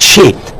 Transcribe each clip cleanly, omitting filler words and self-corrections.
6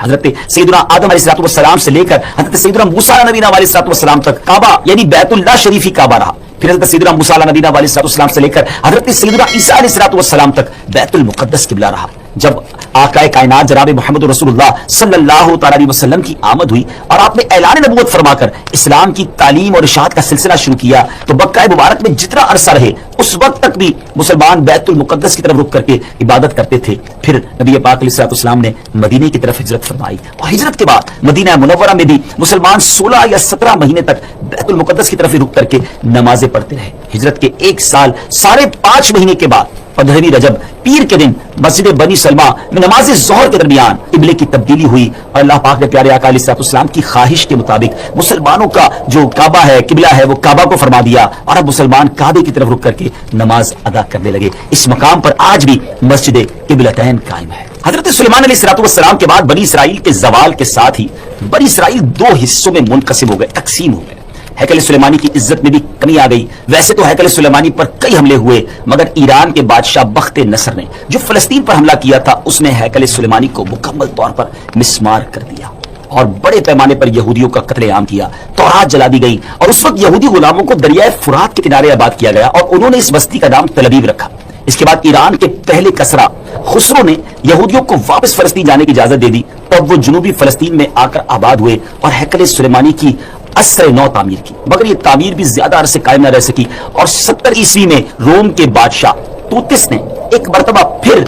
حضرت سیدنا آدم علیہ السلام سے لے کر حضرت سیدنا موسیٰ علیہ نبینا علیہ السلام تک کعبہ یعنی بیت اللہ شریف ہی کعبہ رہا. پھر حضرت سیدنا موسیٰ علیہ نبینا علیہ السلام سے لے کر حضرت سیدنا عیسیٰ علیہ السلام تک بیت المقدس قبلہ رہا. جب آقا کائنات جناب محمد رسول اللہ صلی اللہ تعالی علیہ وسلم کی آمد ہوئی اور آپ نے اعلان نبوت فرما کر اسلام کی تعلیم اور ارشاد کا سلسلہ شروع کیا تو مکہ مبارک میں جتنا عرصہ رہے اس وقت تک بھی مسلمان بیت المقدس کی طرف رخ کر کے عبادت کرتے تھے. پھر نبی پاک علیہ السلام نے مدینے کی طرف ہجرت فرمائی اور ہجرت کے بعد مدینہ منورہ میں بھی مسلمان 16 یا 17 مہینے تک بیت المقدس کی طرف رخ کر کے نمازیں پڑھتے رہے. ہجرت کے 1 سال 5.5 مہینے کے بعد 15ویں رجب پیر کے دن مسجد بنی سلمہ میں نماز ظہر کے درمیان قبلے کی تبدیلی ہوئی اور اللہ پاک نے پیارے آقا علیہ السلام کی خواہش کے مطابق مسلمانوں کا جو کعبہ ہے قبلہ ہے وہ کعبہ کو فرما دیا اور اب مسلمان کعبے کی طرف رک کر کے نماز ادا کرنے لگے. اس مقام پر آج بھی مسجد قبلتین قائم ہے. حضرت سلیمان علیہ السلام کے بعد بنی اسرائیل کے زوال کے ساتھ ہی بنی اسرائیل 2 حصوں میں منقسم ہو گئے، تقسیم ہو گئے. ہیکل سلیمانی کی عزت میں بھی کمی آ گئی. ویسے تو ہیکل سلیمانی پر کئی حملے ہوئے مگر ایران کے بادشاہ بخت نصر نے جو فلسطین پر حملہ کیا تھا اس نے ہیکل سلیمانی کو مکمل طور پر مسمار کر دیا اور بڑے پیمانے پر یہودیوں کا قتل عام کیا. تورات جلا دی گئی اور اس وقت یہودی غلاموں کو دریائے فرات کے کنارے آباد کیا گیا اور انہوں نے اس بستی کا نام تل ابیب رکھا. اس کے بعد ایران کے پہلے کسرا خسرو نے یہودیوں کو واپس فلسطین جانے کی اجازت دے دی. تب وہ جنوبی فلسطین میں آ کر آباد ہوئے اور ہیکل سلیمانی کی اثر نو تعمیر کی مگر یہ تعمیر بھی زیادہ عرصے قائم نہ رہ سکی اور 70 عیسوی میں روم کے بادشاہ توتس نے ایک مرتبہ پھر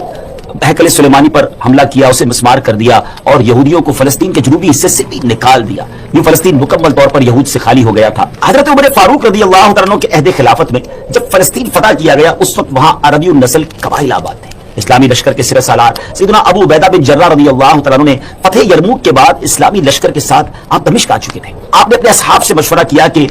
ہیکل سلیمانی پر حملہ کیا، اسے مسمار کر دیا اور یہودیوں کو فلسطین کے جنوبی حصے سے بھی نکال دیا. یہ فلسطین مکمل طور پر یہود سے خالی ہو گیا تھا. حضرت عمر فاروق رضی اللہ تعالیٰ عنہ کے عہد خلافت میں جب فلسطین فتح کیا گیا اس وقت وہاں عربی النسل قبائل آباد تھے. اسلامی لشکر کے سرہ سالار سیدنا ابو عبیدہ بن جراح رضی اللہ تعالیٰ عنہ نے فتح یرموک کے بعد اسلامی لشکر کے ساتھ آپ دمشق آ چکے تھے. آپ نے اپنے اصحاب سے مشورہ کیا کہ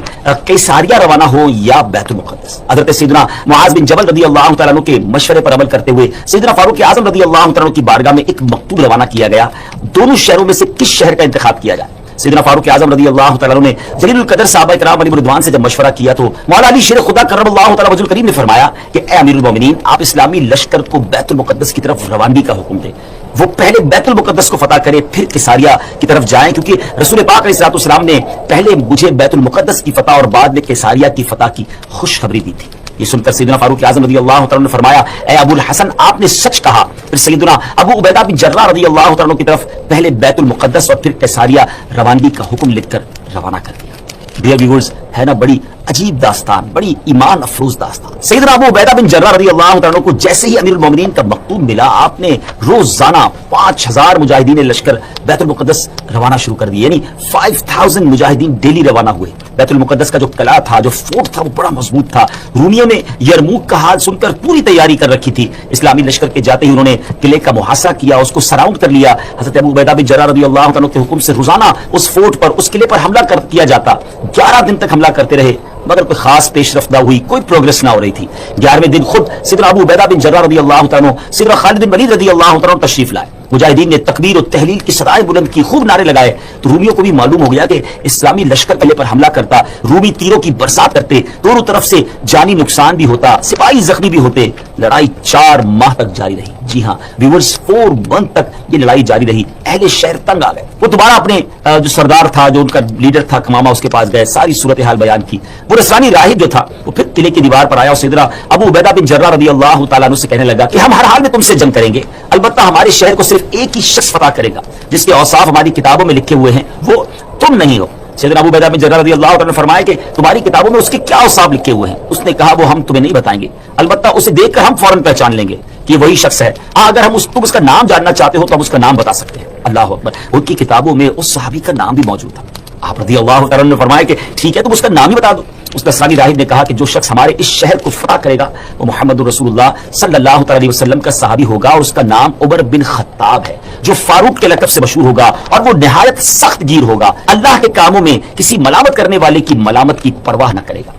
قیصاریہ روانہ ہو یا بیت المقدس. حضرت سیدنا معاذ بن جبل رضی اللہ تعالیٰ عنہ کے مشورے پر عمل کرتے ہوئے سیدنا فاروق اعظم رضی اللہ تعالیٰ عنہ کی بارگاہ میں ایک مکتوب روانہ کیا گیا. دونوں شہروں میں سے کس شہر کا انتخاب کیا جائے؟ سیدنا فاروق اعظم رضی اللہ تعالیٰ عنہ نے جلیل القدر صحابہ کرام علی رضوان سے جب مشورہ کیا تو مولا علی شیر خدا کرم اللہ تعالیٰ وجہ الکریم نے فرمایا کہ اے امیر المومنین آپ اسلامی لشکر کو بیت المقدس کی طرف روانگی کا حکم دیں. وہ پہلے بیت المقدس کو فتح کرے پھر قیصاریہ کی طرف جائیں کیونکہ رسول پاک علیہ السلام نے پہلے مجھے بیت المقدس کی فتح اور بعد میں قیصاریہ کی فتح کی خوشخبری دی تھی. یہ سن کر سیدنا فاروق اعظم رضی اللہ تعالیٰ نے فرمایا اے ابو الحسن آپ نے سچ کہا. پھر سیدنا ابو عبیدہ بن جراح رضی اللہ تعالیٰ کی طرف پہلے بیت المقدس اور پھر قیصاریہ روانگی کا حکم لکھ کر روانہ کر دیا. ڈیئر ویورز ہے نا بڑی عجیب داستان، بڑی ایمان افروز داستان. سیدنا ابو عبیدہ بن جراح رضی اللہ تعالیٰ کو جیسے ہی امیر المومنین کا مکتوب ملا آپ نے روزانہ 5000 مجاہدین لشکر بیت المقدس روانہ شروع کر دی. یعنی 5000 مجاہدین ڈیلی روانہ ہوئے. بیت المقدس کا جو قلعہ تھا جو فورٹ تھا وہ بڑا مضبوط تھا. رومیوں نے یرموک کا حال سن کر پوری تیاری کر رکھی تھی. اسلامی لشکر کے جاتے ہی انہوں نے قلعے کا محاصرہ کیا، اس کو سراؤنڈ کر لیا. حضرت ابو عبیدہ بن جراح رضی اللہ عنہ کے حکم سے روزانہ اس فورٹ پر اس قلعے پر حملہ کیا جاتا. 11 دن تک حملہ کرتے رہے مگر کوئی خاص پیش رفت نہ ہوئی، کوئی پروگرس نہ ہو رہی تھی. 11ویں دن خود سیدنا ابو عبیدہ بن جراح رضی اللہ عنہ سیدنا خالد بن ولید رضی اللہ عنہ تشریف لائے. مجاہدین نے تکبیر و تحلیل کی صدائیں بلند کی، خوب نعرے لگائے. تو رومیوں کو بھی معلوم ہو گیا کہ اسلامی لشکر قلعے پر حملہ کرتا، رومی تیروں کی برسات کرتے، دونوں طرف سے جانی نقصان بھی ہوتا، سپاہی زخمی بھی ہوتے. لڑائی 4 ماہ تک جاری رہی. جی ہاں ویورز 4 منتھ تک یہ لڑائی جاری رہی. اہل شہر تنگ آ گئے. وہ دوبارہ اپنے جو سردار تھا جو ان کا لیڈر تھا کمامہ اس کے پاس گئے، ساری صورتحال بیان کی. وہ نصرانی راہب جو تھا وہ پھر قلعے کی دیوار پر آیا اور سیدنا ابو عبیدہ بن جراح رضی اللہ تعالیٰ عنہ سے کہنے لگا کہ ہم ہر حال میں تم سے جنگ کریں گے، البتہ ہمارے شہر کو صرف ایک ہی شخص فتح کرے گا جس کے اوصاف ہماری کتابوں میں لکھے ہوئے ہیں، وہ تم نہیں ہو. سیدنا ابو عبیدہ بن جراح رضی اللہ عنہ نے فرمایا کہ تمہاری کتابوں میں اس کے کیا اوصاف لکھے ہوئے ہیں؟ اس نے کہا وہ ہم تمہیں نہیں بتائیں گے، البتہ اسے دیکھ کر ہم فوراً پہچان لیں گے کہ یہ وہی شخص ہے. اگر ہم تم اس کا نام جاننا چاہتے ہو تو ہم اس کا نام بتا سکتے ہیں. اللہ اکبر. ان کی کتابوں میں اس صحابی کا نام بھی موجود تھا. آپ رضی اللہ تعالیٰ نے فرمایا کہ ٹھیک ہے تم اس کا نام ہی بتا دو. اس نصرانی راہب نے کہا کہ جو شخص ہمارے اس شہر کو فتح کرے گا وہ محمد رسول اللہ صلی اللہ علیہ وسلم کا صحابی ہوگا اور اس کا نام عمر بن خطاب ہے جو فاروق کے لقب سے مشہور ہوگا اور وہ نہایت سخت گیر ہوگا، اللہ کے کاموں میں کسی ملامت کرنے والے کی ملامت کی پرواہ نہ کرے گا.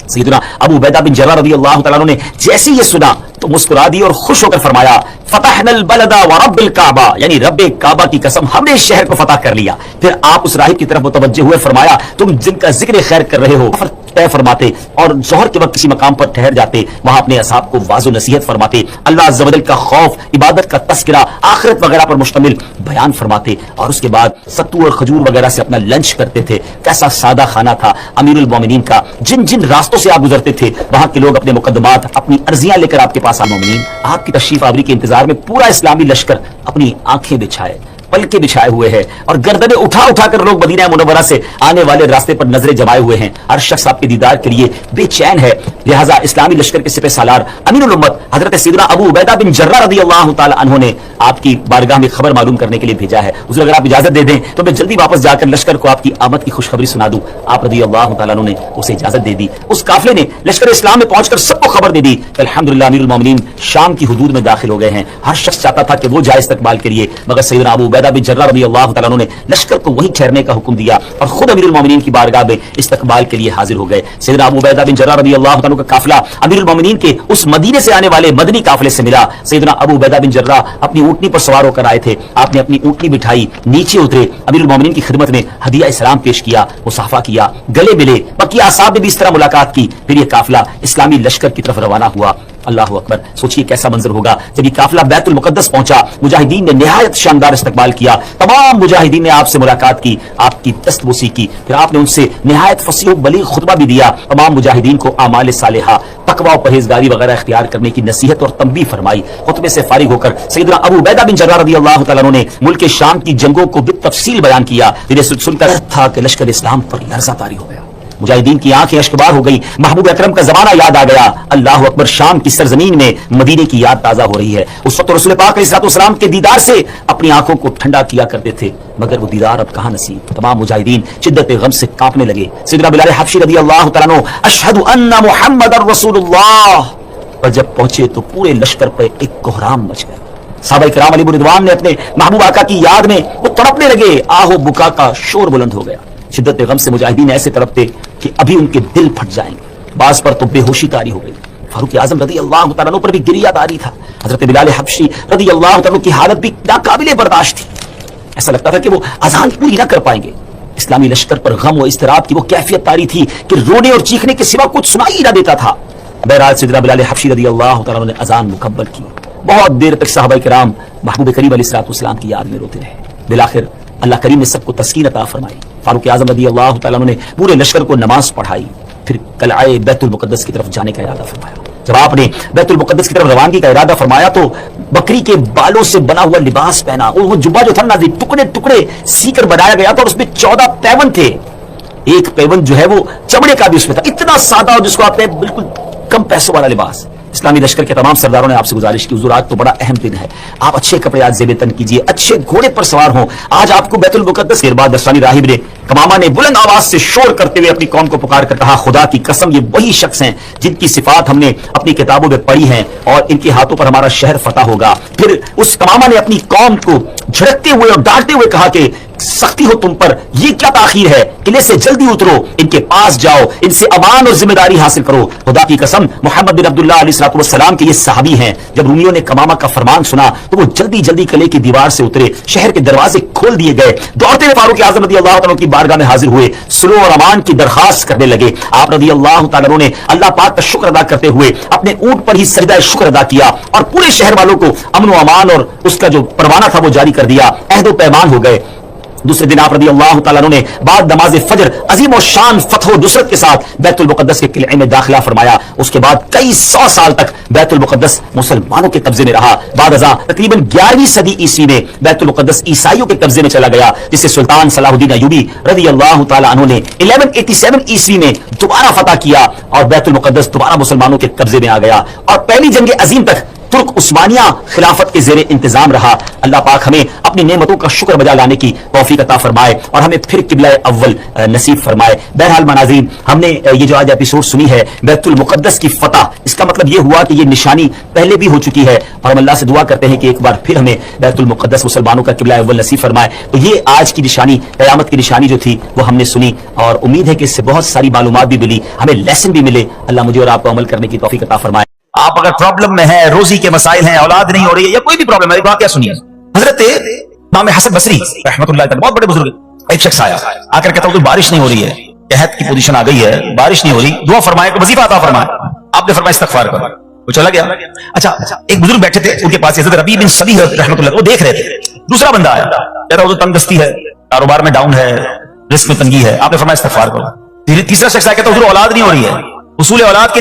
سیدنا ابو عبیدہ بن جراح رضی اللہ تعالیٰ نے جیسے یہ سنا تو مسکرا دی اور خوش ہو کر فرمایا فتحنا البلد ورب الکعبہ، یعنی رب کعبہ کی قسم ہم نے اس شہر کو فتح کر لیا. پھر آپ اس راہب کی طرف متوجہ ہوئے فرمایا تم جن کا ذکر خیر کر رہے ہو طے فرماتے اور ظہر کے وقت کسی مقام پر ٹھہر جاتے, وہاں اپنے اصحاب کو واضح نصیحت فرماتے, اللہ عز و جل کا خوف, عبادت کا تذکرہ, آخرت وغیرہ پر مشتمل بیان فرماتے, اور اس کے بعد ستو اور کھجور وغیرہ سے اپنا لنچ کرتے تھے. کیسا سادہ کھانا تھا امیر المومنین کا. جن جن راستوں سے آپ گزرتے تھے وہاں کے لوگ اپنے مقدمات, اپنی عرضیاں لے کر آپ کے پاس آئے. مومنین, آپ کی تشریف آوری کے انتظار میں پورا اسلامی لشکر اپنی آنکھیں بچھائے, پلکیں بچھائے ہوئے ہیں, اور گردنیں اٹھا اٹھا کر لوگ مدینہ منورہ سے آنے والے راستے پر نظریں جمائے ہوئے ہیں. ہر شخص آپ کے دیدار کے لیے بے چین ہے. لہذا اسلامی لشکر کے سپہ سالار امیر الامت حضرت سیدنا ابو عبیدہ بن جرہ رضی اللہ تعالی عنہ نے آپ کی بارگاہ میں خبر معلوم کرنے کے لیے بھیجا ہے. حضور اگر آپ اجازت دے دیں تو میں جلدی واپس جا کر لشکر کو آپ کی آمد کی خوشخبری سنا دوں. آپ رضی اللہ تعالیٰ عنہ نے اسے اجازت دے دی. اس قافلے نے لشکر اسلام میں پہنچ کر سب کو خبر دے دی کہ الحمدللہ امیر المومنین شام کی حدود میں داخل ہو گئے ہیں. ہر شخص چاہتا تھا کہ وہ جائے استقبال کے لیے, مگر سیدنا ابو عبیدہ بن جرہ رضی اللہ تعالیٰ عنہ نے لشکر کو وہیں ٹھہرنے کا حکم دیا اور خود امیر المومنین کی بارگاہ میں استقبال کے لیے حاضر ہو گئے. سیدنا ابو عبیدہ بن جرہ رضی اللہ تعالیٰ عنہ کا قافلہ امیر المومنین کے اس مدینے سے آنے والے مدنی قافلے سے ملا. سیدنا ابو عبیدہ بن جرہ اپنی اونٹنی پر سوار ہو کر آئے تھے. آپ نے اپنی اونٹنی بٹھائی, نیچے اترے, امیر المومنین کی خدمت میں ہدیہ اسلام پیش کیا, مصافحہ کیا, گلے ملے. مکی اصحاب نے بھی اس طرح ملاقات کی. پھر یہ قافلہ اسلامی لشکر کی طرف روانہ ہوا. اللہ اکبر, سوچئے کیسا منظر ہوگا جب یہ قافلہ بیت المقدس پہنچا. مجاہدین نے نہایت شاندار استقبال کیا. تمام مجاہدین نے آپ سے ملاقات کی, آپ کی دستبوسی کی. پھر آپ نے ان سے نہایت فصیح و بلیغ خطبہ بھی دیا. تمام مجاہدین کو اعمال صالحہ, تقوی و پرہیزگاری وغیرہ اختیار کرنے کی نصیحت اور تنبیہ فرمائی. خطبے سے فارغ ہو کر سیدنا ابو عبیدہ بن جرہ رضی اللہ تعالیٰ عنہ نے ملک شام کی جنگوں کو بالتفصیل بیان کیا. جنہیں سن کر تھا کہ لشکر اسلام پر لرزہ طاری ہو گیا. مجاہدین کی آنکھیں اشکبار ہو گئی. محبوب اکرم کا زمانہ یاد آ گیا. اللہ اکبر, شام کی سرزمین میں مدینے کی یاد تازہ ہو رہی ہے. اس وقت رسول پاک علیہ الصلوۃ والسلام کے دیدار سے اپنی آنکھوں کو ٹھنڈا کیا کرتے تھے, مگر وہ دیدار اب کہاں نصیب. تمام مجاہدین شدت غم سے کانپنے لگے. سیدنا بلال حبشی رضی اللہ تعالیٰ عنہ اشہد ان محمد رسول اللہ پر جب پہنچے تو پورے لشکر پر ایک کوہرام مچ گیا. صحابہ کرام علیہ رضوان نے اپنے محبوب آقا کی یاد میں وہ تڑپنے لگے. آہو بکا کا شور بلند ہو گیا. شدت غم سے مجاہدین ایسے تڑپتے کہ ابھی ان کے دل پھٹ جائیں گے. بعض پر تو بے ہوشی طاری ہو گئی. فاروق اعظم رضی اللہ تعالیٰ عنہ پر بھی گریہ طاری تھا. حضرت بلال حبشی رضی اللہ تعالیٰ عنہ کی حالت بھی ناقابل برداشت تھی. ایسا لگتا تھا کہ وہ اذان پوری نہ کر پائیں گے. اسلامی لشکر پر غم و اضطراب کی وہ کیفیت طاری تھی کہ رونے اور چیخنے کے سوا کچھ سنائی نہ دیتا تھا. بہرحال سیدنا بلال حبشی رضی اللہ تعالیٰ عنہ نے اذان مکمل کی. بہت دیر تک صحابہ کرام محبوب کریم علیہ الصلوۃ والسلام کی یاد میں روتے رہے. بالآخر اللہ کریم نے سب کو تسکین عطا فرمائی. فاروق اعظم رضی اللہ تعالیٰ عنہ نے پورے لشکر کو نماز پڑھائی. پھر قلعہ بیت المقدس کی طرف جانے کا ارادہ فرمایا. جب آپ نے بیت المقدس کی طرف روانگی کا ارادہ فرمایا تو بکری کے بالوں سے بنا ہوا لباس پہنا. وہ جبہ جو تھا نا ٹکڑے ٹکڑے سی کر بنایا گیا تھا, اور اس میں 14 پیون تھے. ایک پیون جو ہے وہ چمڑے کا بھی اس میں تھا. اتنا سادہ, اور جس کو آپ نے بالکل کم پیسوں والا لباس. اسلامی لشکر کے تمام سرداروں نے آپ سے گزارش کی, حضور آج تو بڑا اہم دن ہے, آپ اچھے کپڑے آج زیب تن کیجیے, اچھے گھوڑے پر سوار ہوں. آج آپ کو بیت المقدس کے بعد دستانی راہب نے کمامہ نے بلند آواز سے شور کرتے ہوئے اپنی قوم کو پکار کر کہا, خدا کی قسم یہ وہی شخص ہیں جن کی صفات ہم نے اپنی کتابوں میں پڑھی ہیں, اور ان کے ہاتھوں پر ہمارا شہر فتح ہوگا. پھر اس کمامہ نے اپنی قوم کو جھڑکتے ہوئے اور ڈانٹتے ہوئے کہا کہ سختی ہو تم پر, یہ کیا تاخیر ہے, قلعے سے جلدی اترو, ان کے پاس جاؤ, ان سے امان اور ذمہ داری حاصل کرو. خدا کی قسم محمد بن عبداللہ علیہ الصلوۃ والسلام کے یہ صحابی ہیں. جب رومیوں نے کمامہ کا فرمان سنا تو وہ جلدی جلدی قلعے کی دیوار سے اترے. شہر کے دروازے کھول دیے گئے. دوڑتے ہوئے فاروق اعظم رضی اللہ تعالیٰ کی بارگاہ میں حاضر ہوئے. سلو اور امان کی درخواست کرنے لگے. آپ رضی اللہ تعالیٰ نے اللہ پاک کا شکر ادا کرتے ہوئے اپنے اونٹ پر ہی سجدہ شکر ادا کیا, اور پورے شہر والوں کو امن و امان اور اس کا جو پروانہ تھا وہ جاری کر دیا. عہد و پیمان ہو گئے. دوسرے دن آپ رضی اللہ تعالیٰ عنہ نے بعد نماز فجر عظیم و شان فتح و نصرت کے ساتھ بیت المقدس کے قلعے میں داخلہ فرمایا. اس کے بعد کئی 100 سال تک بیت المقدس مسلمانوں کے قبضے میں رہا. بعد ازاں تقریباً 11ویں صدی عیسوی میں بیت المقدس عیسائیوں کے قبضے میں چلا گیا, جسے سلطان صلاح الدین ایوبی رضی اللہ تعالیٰ عنہ نے 1187 عیسوی میں دوبارہ فتح کیا, اور بیت المقدس دوبارہ مسلمانوں کے قبضے میں آ گیا, اور پہلی جنگ عظیم تک ترک عثمانیہ خلافت کے زیر انتظام رہا. اللہ پاک ہمیں اپنی نعمتوں کا شکر بجا لانے کی توفیق عطا فرمائے, اور ہمیں پھر قبلہ اول نصیب فرمائے. بہرحال ناظرین, ہم نے یہ جو آج ایپیسوڈ سنی ہے بیت المقدس کی فتح, اس کا مطلب یہ ہوا کہ یہ نشانی پہلے بھی ہو چکی ہے, اور ہم اللہ سے دعا کرتے ہیں کہ ایک بار پھر ہمیں بیت المقدس مسلمانوں کا قبلہ اول نصیب فرمائے. تو یہ آج کی نشانی, قیامت کی نشانی جو تھی وہ ہم نے سنی, اور امید ہے کہ اس سے بہت ساری معلومات بھی ملی, ہمیں لیسن بھی ملے. اللہ مجھے اور آپ کو عمل کرنے کی توفیق عطا فرمائے. آپ اگر پرابلم میں ہیں, روزی کے مسائل ہیں, اولاد نہیں ہو رہی ہے, یا کوئی بھی پرابلم ہے, واقعہ سنیے. حضرت امام حسن بصری رحمۃ اللہ تعالی, بہت بڑے بزرگ, ایک شخص آیا, آ کر کہتا ہوں کہ بارش نہیں ہو رہی ہے, قحط کی پوزیشن آ گئی ہے, بارش نہیں ہو رہی, دعا فرمائے, وظیفہ عطا فرمائے. آپ نے فرمایا استغفار کرو, وہ چلا گیا. اچھا ایک بزرگ بیٹھے تھے ان کے پاس, حضرت ربیع بن صبیح رحمۃ اللہ, وہ دیکھ رہے تھے. دوسرا بندہ آیا, کہہ رہا وہ تنگ دستی ہے, کاروبار میں ڈاؤن ہے, رزق میں تنگی ہے. آپ نے فرمایا استغفار کرو. تیسرا شخص آیا, کہتا حضور اولاد نہیں ہو رہی ہے, حصول اولاد کے